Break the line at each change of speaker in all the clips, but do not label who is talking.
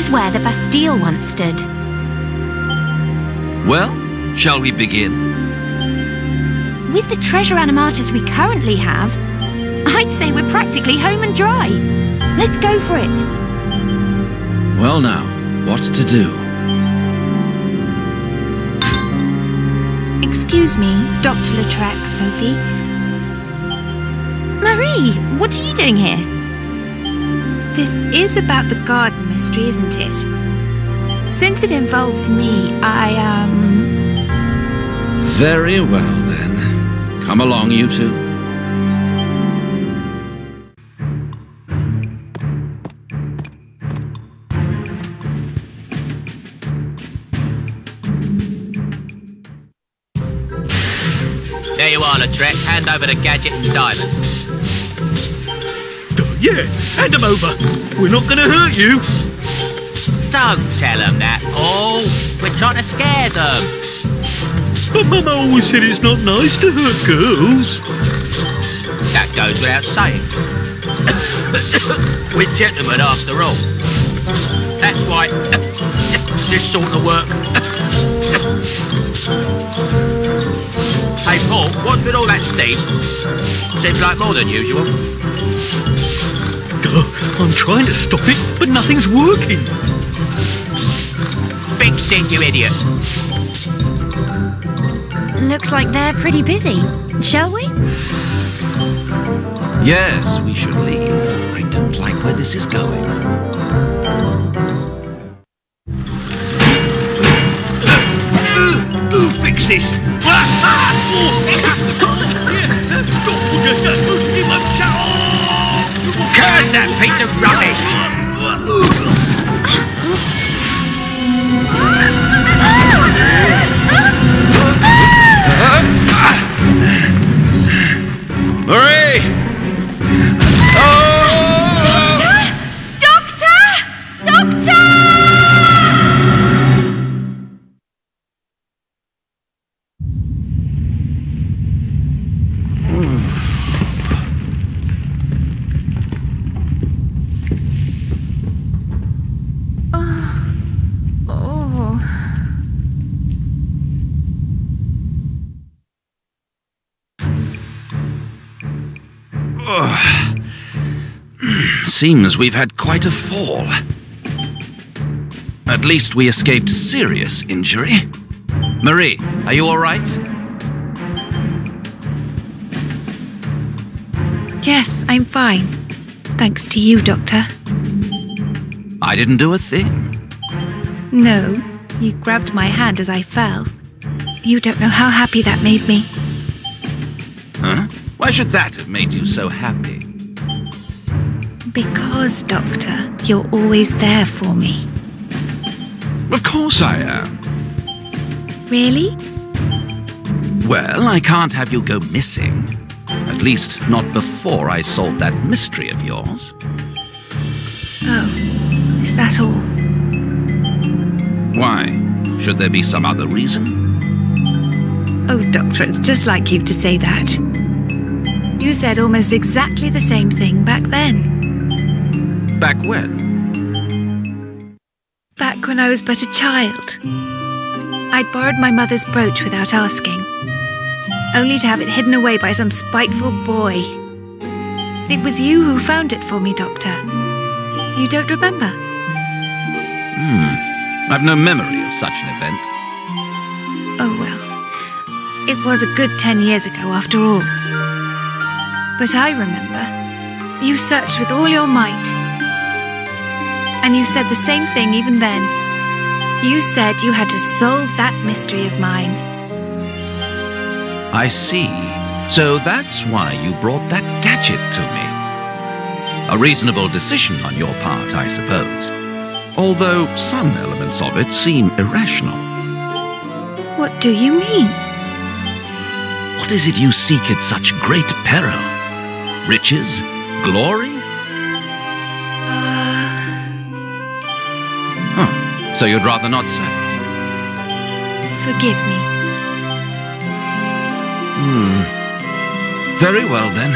is where the Bastille once stood.
Well, shall we begin?
With the treasure animatas we currently have, I'd say we're practically home and dry. Let's go for it.
Well now, what to do?
Excuse me, Dr. Lautrec, Sophie. Marie, what are you doing here?
This is about the garden mystery, isn't it? Since it involves me,
Very well, then. Come along, you two.
There you are, Lautrec. Hand over the gadget and diamond.
Yeah, hand them over. We're not going to hurt you.
Don't tell them that, Paul. We're trying to scare them.
But Mum always said it's not nice to hurt girls.
That goes without saying. We're gentlemen after all. That's why this sort of work. Hey, Paul, what's with all that steam? Seems like more than usual.
I'm trying to stop it, but nothing's working.
Fix it, you idiot.
Looks like they're pretty busy. Shall we?
Yes, we should leave. I don't like where this is going.
Who fixed this?
Curse that piece of rubbish!
Marie! Seems we've had quite a fall. At least we escaped serious injury. Marie, are you all right?
yes, I'm fine. Thanks to you, Doctor.
I didn't do a thing.
No, you grabbed my hand as I fell. You don't know how happy that made me.
Huh? Why should that have made you so happy?
Because, Doctor, you're always there for me.
Of course I am.
Really?
Well, I can't have you go missing. At least not before I solve that mystery of yours.
Oh, is that all?
Why? Should there be some other reason?
Oh, Doctor, it's just like you to say that. You said almost exactly the same thing back then.
Back when?
Back when I was but a child. I'd borrowed my mother's brooch without asking, only to have it hidden away by some spiteful boy. It was you who found it for me, Doctor. You don't remember?
I've no memory of such an event.
Oh, well. It was a good 10 years ago, after all. But I remember. You searched with all your might. And you said the same thing even then. You said you had to solve that mystery of mine.
I see. So that's why you brought that gadget to me. A reasonable decision on your part, I suppose. Although some elements of it seem irrational.
What do you mean?
What is it you seek at such great peril? Riches? Glory? So you'd rather not say?
Forgive me.
Very well then.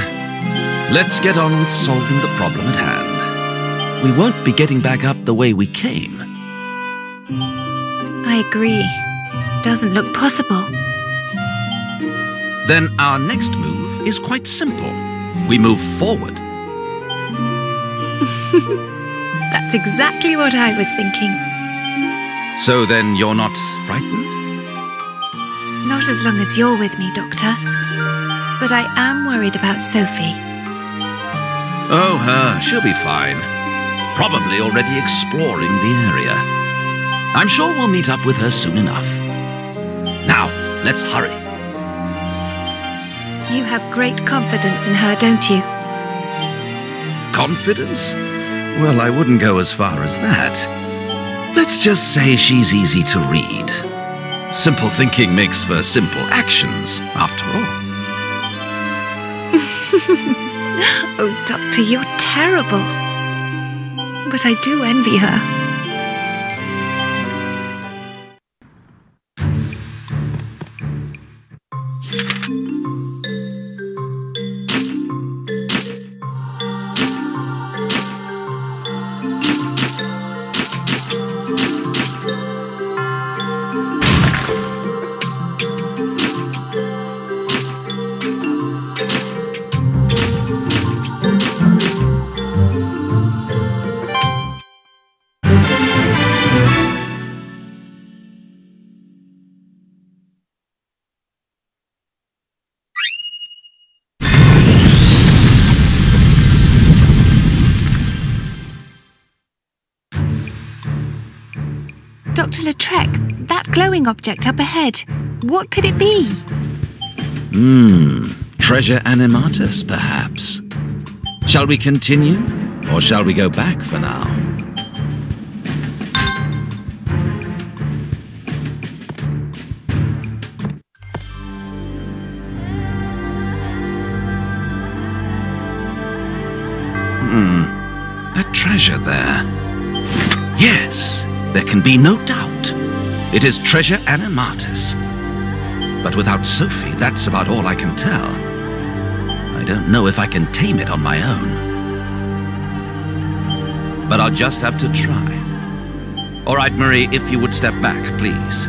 Let's get on with solving the problem at hand. we won't be getting back up the way we came.
I agree. Doesn't look possible.
Then our next move is quite simple. We move forward.
That's exactly what I was thinking.
So then you're not frightened?
Not as long as you're with me, Doctor. But I am worried about Sophie.
Oh, her. She'll be fine. Probably already exploring the area. I'm sure we'll meet up with her soon enough. Now, let's hurry.
You have great confidence in her, don't you?
Confidence? Well, I wouldn't go as far as that. Let's just say she's easy to read. Simple thinking makes for simple actions, after all.
Oh, Doctor, you're terrible. But I do envy her.
Dr. Lautrec, that glowing object up ahead, what could it be?
Treasure animatus, perhaps. Shall we continue, or shall we go back for now? That treasure there. Yes, there can be no doubt. It is treasure animatus. But without Sophie, that's about all I can tell. I don't know if I can tame it on my own. But I'll just have to try. All right, Marie, if you would step back, please.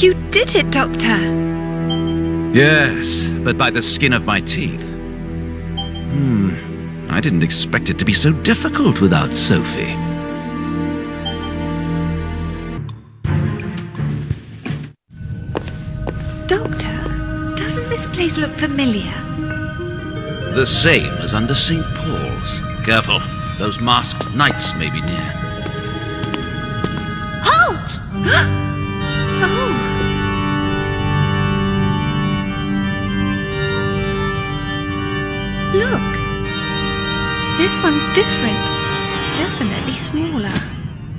You did it, Doctor.
Yes, but by the skin of my teeth. I didn't expect it to be so difficult without Sophie.
Doctor, doesn't this place look familiar?
The same as under St. Paul's. Careful, those masked knights may be near.
Halt!
Oh. Look. This one's different. Definitely smaller.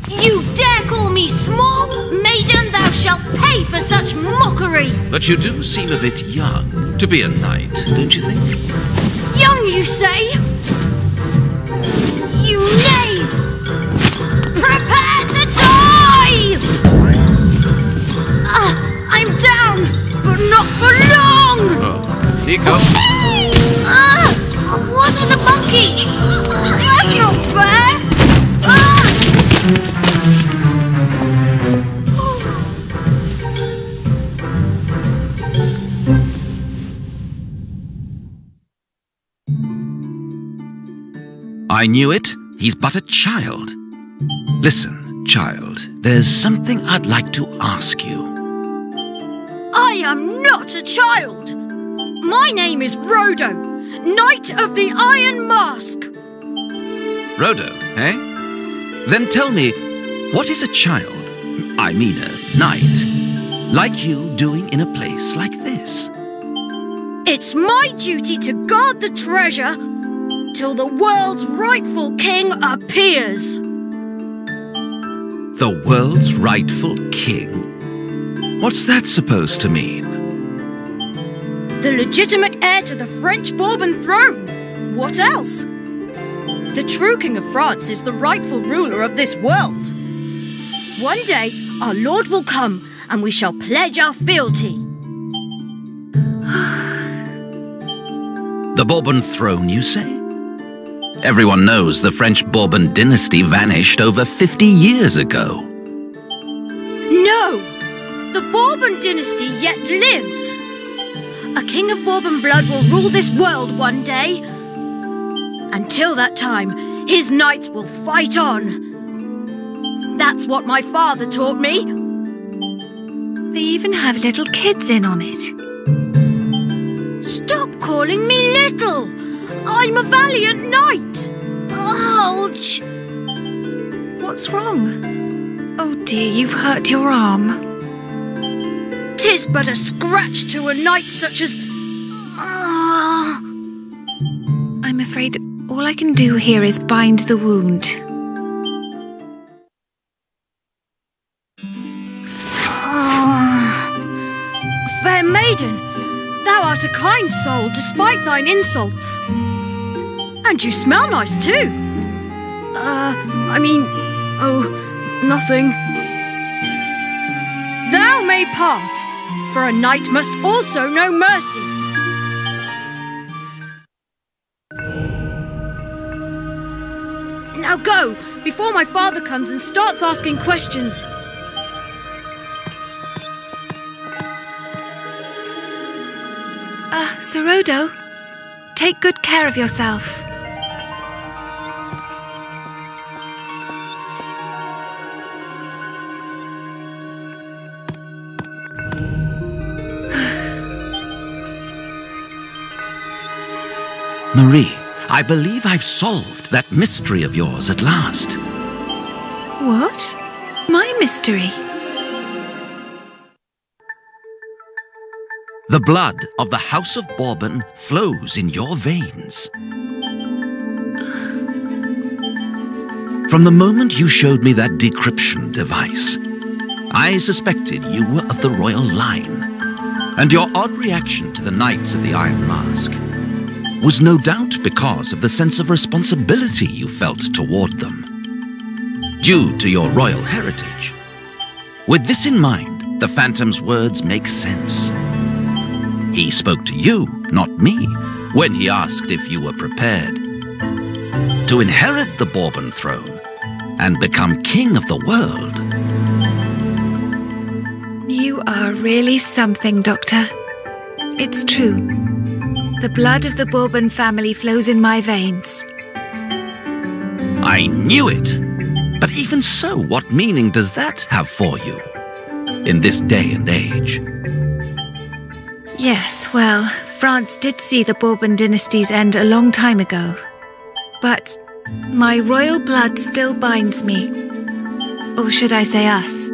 You dare call me small? Maiden, thou shalt pay for such mockery!
But you do seem a bit young to be a knight, don't you think?
Young, you say? You knave! Prepare to die! I'm down, but not for long!
Oh, Nico.
What's with the monkey? That's not fair!
I knew it. He's but a child. Listen, child, there's something I'd like to ask you.
I am not a child! My name is Rhodo, Knight of the Iron Mask!
Rhodo, eh? Then tell me, what is a child, I mean a knight, like you doing in a place like this?
It's my duty to guard the treasure till the world's rightful king appears.
The world's rightful king? What's that supposed to mean?
The legitimate heir to the French Bourbon throne. What else? The true king of France is the rightful ruler of this world. One day, our Lord will come and we shall pledge our fealty.
The Bourbon throne, you say? Everyone knows the French Bourbon dynasty vanished over 50 years ago.
No! The Bourbon dynasty yet lives. A king of Bourbon blood will rule this world one day. Until that time, his knights will fight on. That's what my father taught me.
They even have little kids in on it.
Stop calling me little! I'm a valiant knight! Ouch!
What's wrong? Oh dear, you've hurt your arm.
'Tis but a scratch to a knight such as...
I'm afraid all I can do here is bind the wound.
Fair maiden, thou art a kind soul despite thine insults. And you smell nice too. Nothing. Thou may pass, for a knight must also know mercy. Now go, before my father comes and starts asking questions.
Sir Rhodo, take good care of yourself.
Marie, I believe I've solved that mystery of yours at last.
What? My mystery?
The blood of the House of Bourbon flows in your veins. From the moment you showed me that decryption device, I suspected you were of the royal line, and your odd reaction to the Knights of the Iron Mask was no doubt because of the sense of responsibility you felt toward them, due to your royal heritage. With this in mind, the Phantom's words make sense. He spoke to you, not me, when he asked if you were prepared to inherit the Bourbon throne and become king of the world.
You are really something, Doctor. It's true. The blood of the Bourbon family flows in my veins.
I knew it! But even so, what meaning does that have for you? In this day and age?
Yes, well, France did see the Bourbon dynasty's end a long time ago. But my royal blood still binds me. Or should I say us?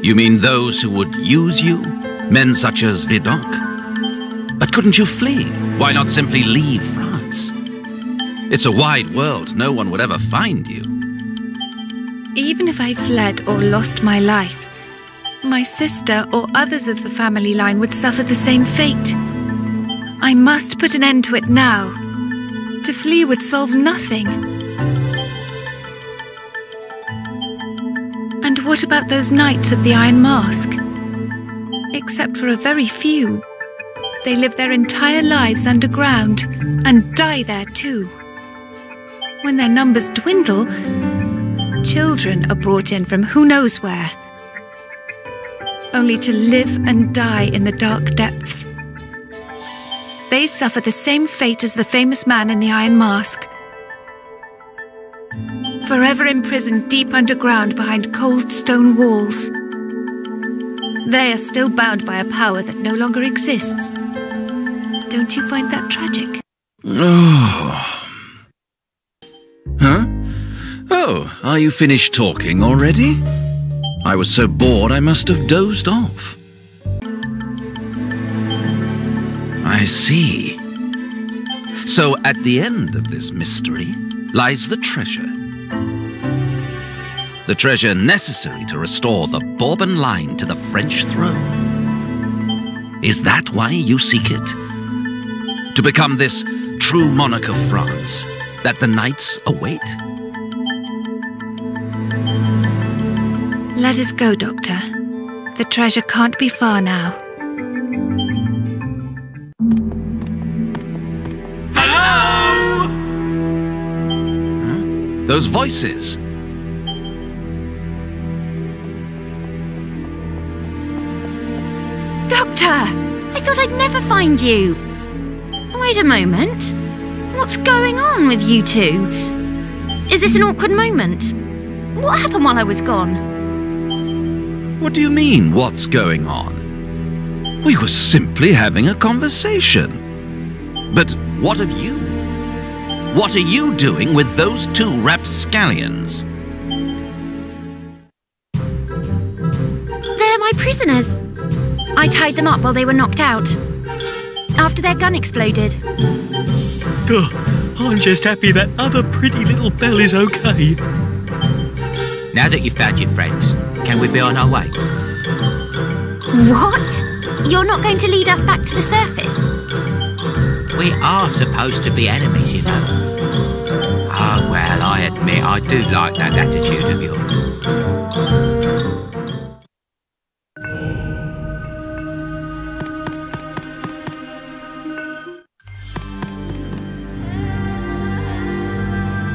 You mean those who would use you? Men such as Vidocq? But couldn't you flee? Why not simply leave France? It's a wide world. No one would ever find you.
Even if I fled or lost my life, my sister or others of the family line would suffer the same fate. I must put an end to it now. To flee would solve nothing. And what about those knights of the Iron Mask? Except for a very few, they live their entire lives underground and die there too. When their numbers dwindle, children are brought in from who knows where, only to live and die in the dark depths. They suffer the same fate as the famous man in the Iron Mask. Forever imprisoned deep underground behind cold stone walls. They are still bound by a power that no longer exists. Don't you find that tragic?
Oh. Huh? Oh, are you finished talking already? I was so bored I must have dozed off. I see. So at the end of this mystery lies the treasure. The treasure necessary to restore the Bourbon line to the French throne. Is that why you seek it? To become this true monarch of France that the knights await?
Let us go, Doctor. The treasure can't be far now.
Hello!
Huh? Those voices.
Doctor! I thought I'd never find you. Wait a moment. What's going on with you two? Is this an awkward moment? What happened while I was gone?
What do you mean, what's going on? We were simply having a conversation. But what of you? What are you doing with those two rapscallions?
They're my prisoners. I tied them up while they were knocked out. After their gun exploded.
Oh, I'm just happy that other pretty little Belle is okay.
Now that you've found your friends, can we be on our way?
What? You're not going to lead us back to the surface?
We are supposed to be enemies, you know. Oh, well, I admit I do like that attitude of yours.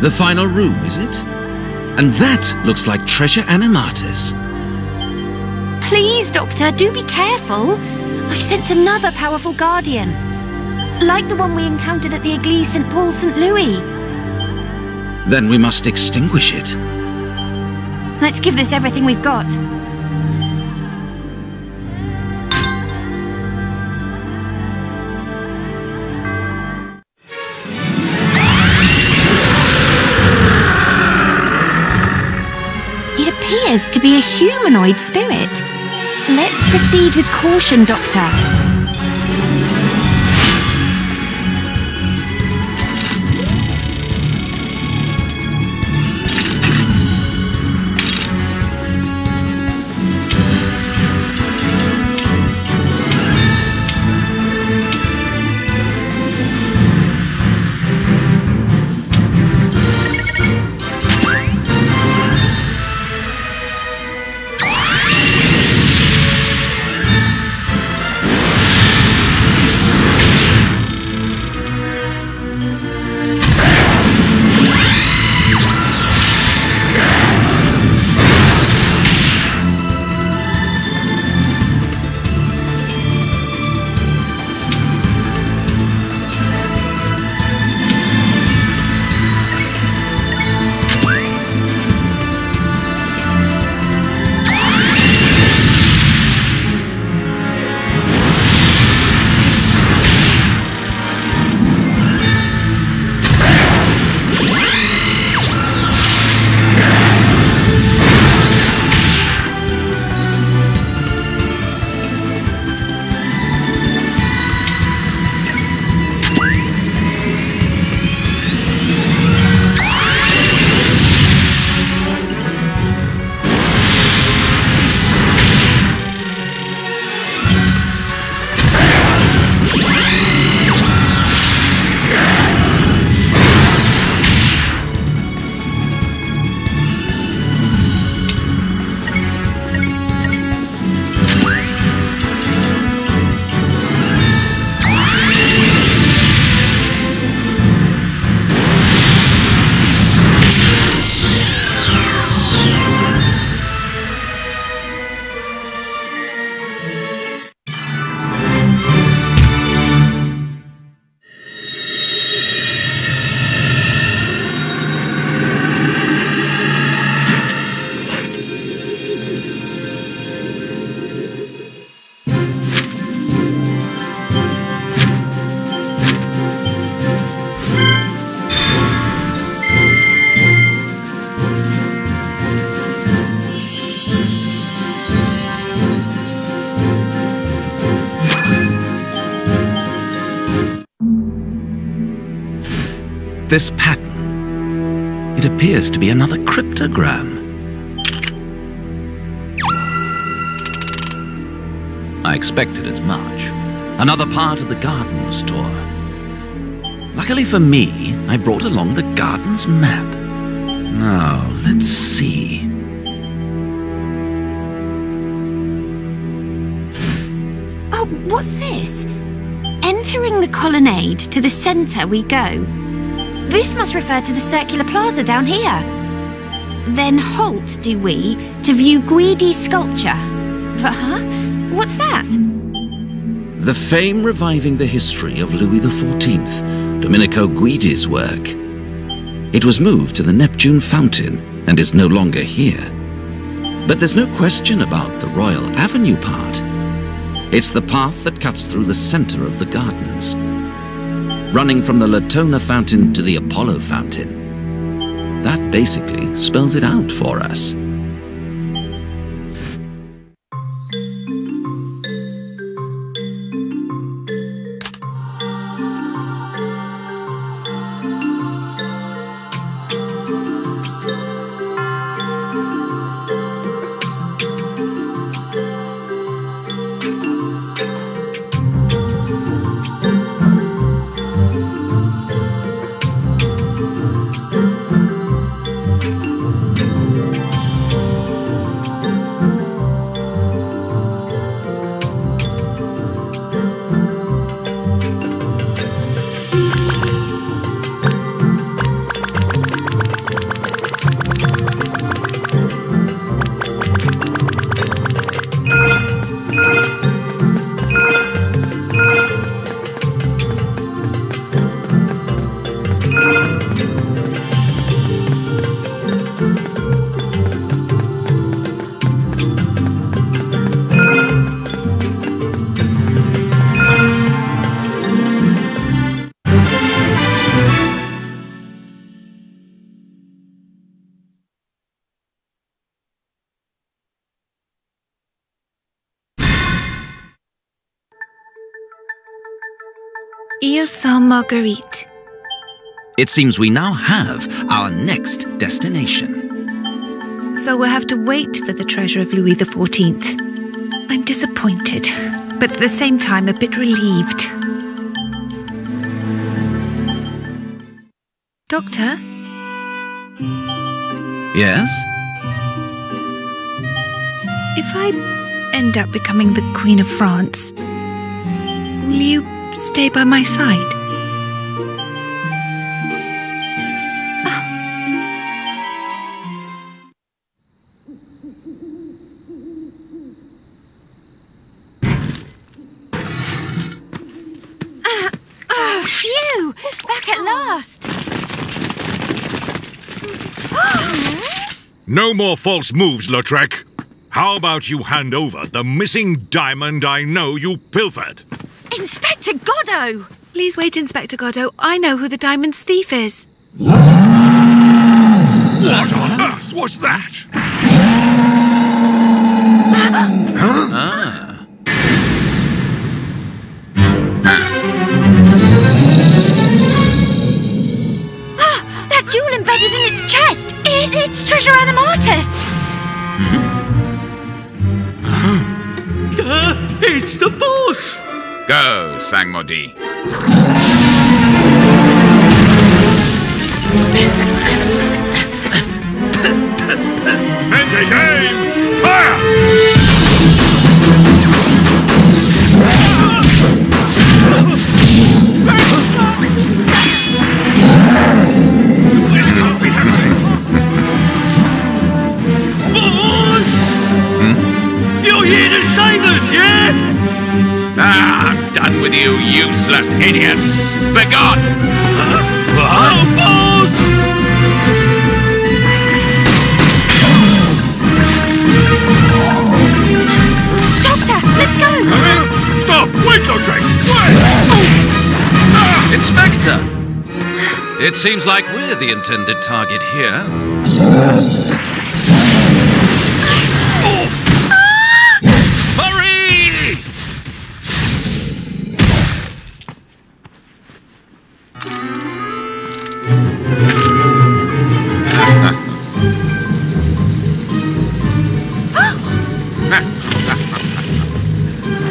The final room, is it? And that looks like treasure animatus.
Please, Doctor, do be careful. I sense another powerful guardian. Like the one we encountered at the Église St. Paul St. Louis.
Then we must extinguish it.
Let's give this everything we've got. It appears to be a humanoid spirit. Let's proceed with caution, Doctor.
this pattern. It appears to be another cryptogram. I expected as much. Another part of the gardens tour. Luckily for me, I brought along the garden's map. Now, let's see.
Oh, what's this? Entering the colonnade, to the centre we go. This must refer to the circular plaza down here. Then halt, do we, to view Guidi's sculpture. Huh? What's that?
The fame reviving the history of Louis XIV, Domenico Guidi's work. It was moved to the Neptune Fountain and is no longer here. But there's no question about the Royal Avenue part. It's the path that cuts through the center of the gardens, running from the Latona Fountain to the Apollo Fountain. That basically spells it out for us.
Ile Sainte-Marguerite.
It seems we now have our next destination.
So we'll have to wait for the treasure of Louis XIV. I'm disappointed, but at the same time a bit relieved. Doctor?
Yes?
If I end up becoming the Queen of France, will you stay by my side?
Phew! Back at last!
No more false moves, Lautrec. How about you hand over the missing diamond I know you pilfered?
Inspector Godot!
Please wait, Inspector Godot. I know who the diamond's thief is.
What on earth was that?
That jewel embedded in its chest! It's treasure animatus!
It's the boss!
Go, Sangmodi.
Enter game! Fire! This can't be happening!
Boss! You're here to save us, yeah?
I'm done with you, useless idiots! Begone!
Oh, boss!
Doctor, let's go!
Stop! Wait, Lautrec! Wait!
Inspector! It seems like we're the intended target here. Hurry!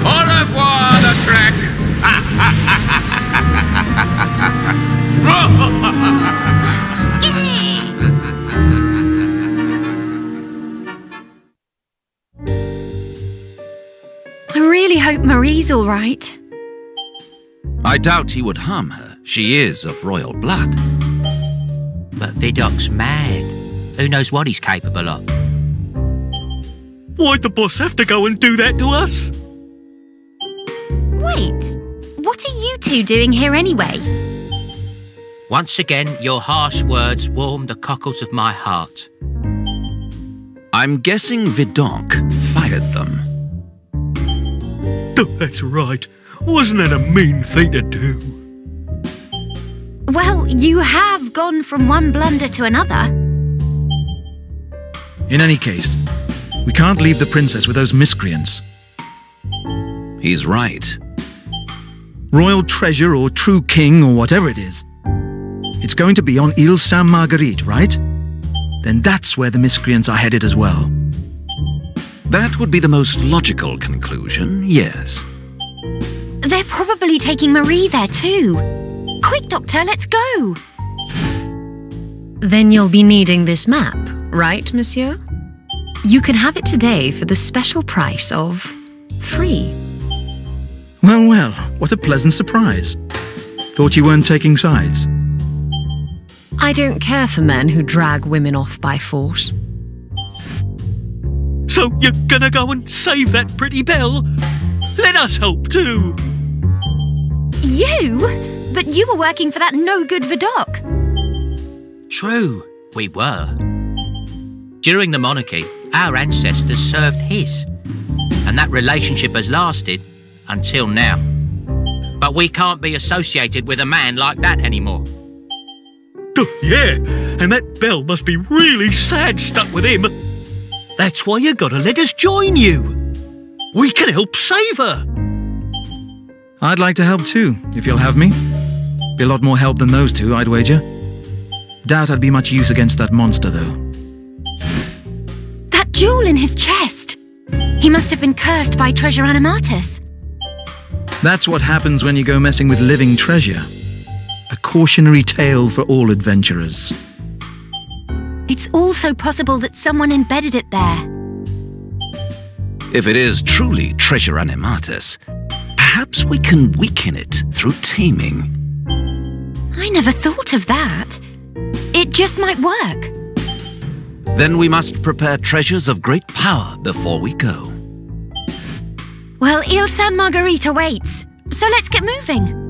Au revoir, Lautrec!
I really hope Marie's all right.
I doubt he would harm her. She is of royal blood.
But Vidoc's mad. Who knows what he's capable of?
Why'd the boss have to go and do that to us?
Wait, what are you two doing here anyway?
Once again, your harsh words warm the cockles of my heart.
I'm guessing Vidoc fired them.
Oh, that's right. Wasn't that a mean thing to do?
Well, you have gone from one blunder to another.
In any case, we can't leave the princess with those miscreants.
He's right.
Royal treasure or true king or whatever it is. It's going to be on Ile Sainte-Marguerite, right? Then that's where the miscreants are headed as well.
That would be the most logical conclusion, yes.
They're probably taking Marie there too. Quick, Doctor, let's go.
Then you'll be needing this map, right, monsieur? You can have it today for the special price of free.
Well, well, what a pleasant surprise. Thought you weren't taking sides.
I don't care for men who drag women off by force.
So you're gonna go and save that pretty belle? Let us help too.
You? But you were working for that no-good Vidocq.
True, we were. During the monarchy, our ancestors served his, and that relationship has lasted until now. But we can't be associated with a man like that anymore.
Oh, yeah, and that belle must be really sad stuck with him. That's why you gotta let us join you. We can help save her.
I'd like to help too, if you'll have me. Be a lot more help than those two, I'd wager. Doubt I'd be much use against that monster, though.
That jewel in his chest. He must have been cursed by Treasure Animatus.
That's what happens when you go messing with living treasure. A cautionary tale for all adventurers.
It's also possible that someone embedded it there.
If it is truly Treasure Animatus, perhaps we can weaken it through taming.
I never thought of that. It just might work.
Then we must prepare treasures of great power before we go.
Well, Ile Sainte-Marguerite awaits, so let's get moving.